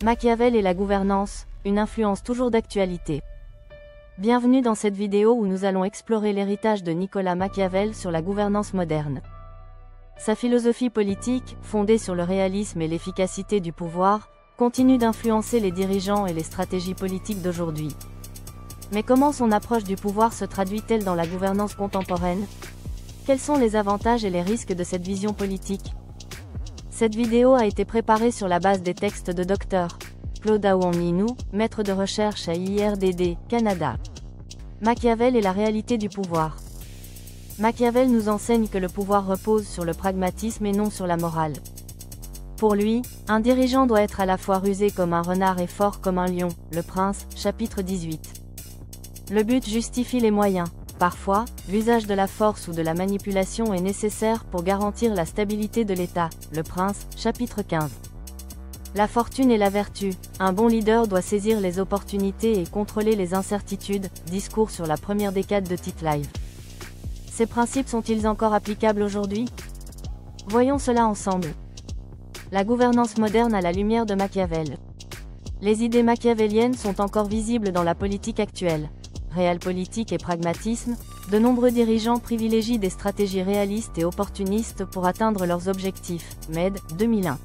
Machiavel et la gouvernance, une influence toujours d'actualité. Bienvenue dans cette vidéo où nous allons explorer l'héritage de Nicolas Machiavel sur la gouvernance moderne. Sa philosophie politique, fondée sur le réalisme et l'efficacité du pouvoir, continue d'influencer les dirigeants et les stratégies politiques d'aujourd'hui. Mais comment son approche du pouvoir se traduit-elle dans la gouvernance contemporaine? Quels sont les avantages et les risques de cette vision politique? Cette vidéo a été préparée sur la base des textes de Dr. Claude Aouan-Ninou, maître de recherche à IRDD, Canada. Machiavel et la réalité du pouvoir. Machiavel nous enseigne que le pouvoir repose sur le pragmatisme et non sur la morale. Pour lui, un dirigeant doit être à la fois rusé comme un renard et fort comme un lion, Le Prince, chapitre 18. Le but justifie les moyens. Parfois, l'usage de la force ou de la manipulation est nécessaire pour garantir la stabilité de l'État, Le Prince, chapitre 15. La fortune et la vertu. Un bon leader doit saisir les opportunités et contrôler les incertitudes. Discours sur la première décade de Tite-Live. Ces principes sont-ils encore applicables aujourd'hui? Voyons cela ensemble. La gouvernance moderne à la lumière de Machiavel. Les idées machiavéliennes sont encore visibles dans la politique actuelle. Réalpolitik et pragmatisme, de nombreux dirigeants privilégient des stratégies réalistes et opportunistes pour atteindre leurs objectifs. Med, 2001.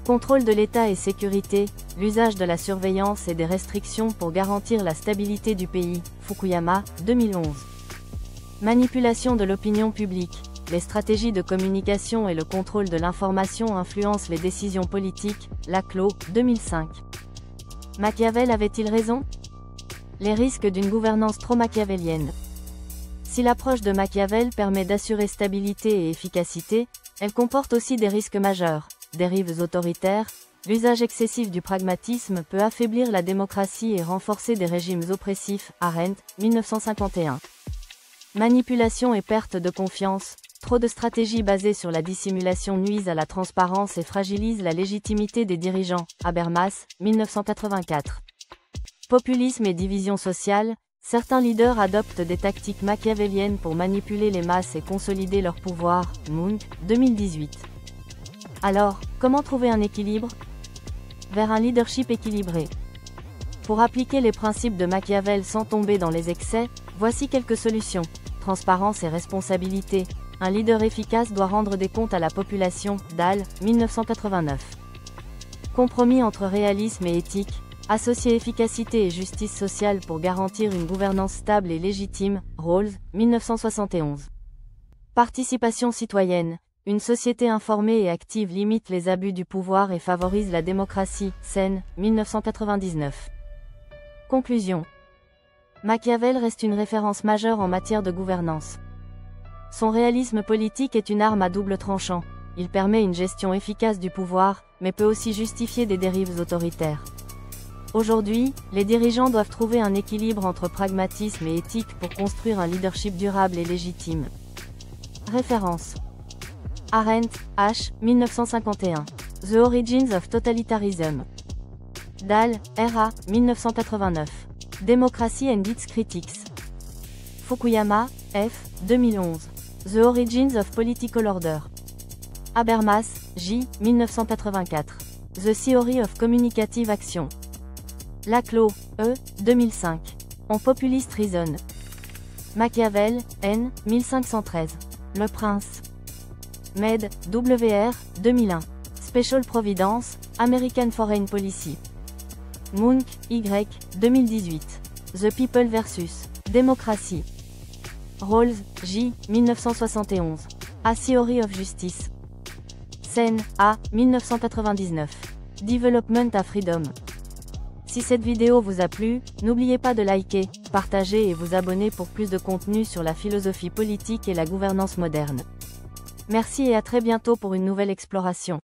Contrôle de l'État et sécurité, l'usage de la surveillance et des restrictions pour garantir la stabilité du pays. Fukuyama, 2011. Manipulation de l'opinion publique. Les stratégies de communication et le contrôle de l'information influencent les décisions politiques. Laclos, 2005. Machiavel avait-il raison? Les risques d'une gouvernance trop machiavélienne. Si l'approche de Machiavel permet d'assurer stabilité et efficacité, elle comporte aussi des risques majeurs. Dérives autoritaires, l'usage excessif du pragmatisme peut affaiblir la démocratie et renforcer des régimes oppressifs. Arendt, 1951. Manipulation et perte de confiance. Trop de stratégies basées sur la dissimulation nuisent à la transparence et fragilisent la légitimité des dirigeants. Habermas, 1984. Populisme et division sociale, certains leaders adoptent des tactiques machiavéliennes pour manipuler les masses et consolider leur pouvoir. Munk, 2018. Alors, comment trouver un équilibre? Vers un leadership équilibré. Pour appliquer les principes de Machiavel sans tomber dans les excès, voici quelques solutions. Transparence et responsabilité. Un leader efficace doit rendre des comptes à la population. Dahl, 1989. Compromis entre réalisme et éthique. Associer efficacité et justice sociale pour garantir une gouvernance stable et légitime. Rawls, 1971. Participation citoyenne. Une société informée et active limite les abus du pouvoir et favorise la démocratie. Sen, 1999. Conclusion. Machiavel reste une référence majeure en matière de gouvernance. Son réalisme politique est une arme à double tranchant. Il permet une gestion efficace du pouvoir, mais peut aussi justifier des dérives autoritaires. Aujourd'hui, les dirigeants doivent trouver un équilibre entre pragmatisme et éthique pour construire un leadership durable et légitime. Référence. Arendt, H. 1951. The Origins of Totalitarism. Dahl, R.A. 1989. Democracy and its Critics. Fukuyama, F. 2011. The Origins of Political Order. Habermas, J. 1984. The Theory of Communicative Action. Laclos, E. 2005. On Populist Reason. Machiavel, N. 1513. Le Prince. Med, WR, 2001. Special Providence, American Foreign Policy. Munk, Y, 2018. The People vs. Démocratie. Rawls, J. 1971. A Theory of Justice. Sen, A. 1999. Development à Freedom. Si cette vidéo vous a plu, n'oubliez pas de liker, partager et vous abonner pour plus de contenu sur la philosophie politique et la gouvernance moderne. Merci et à très bientôt pour une nouvelle exploration.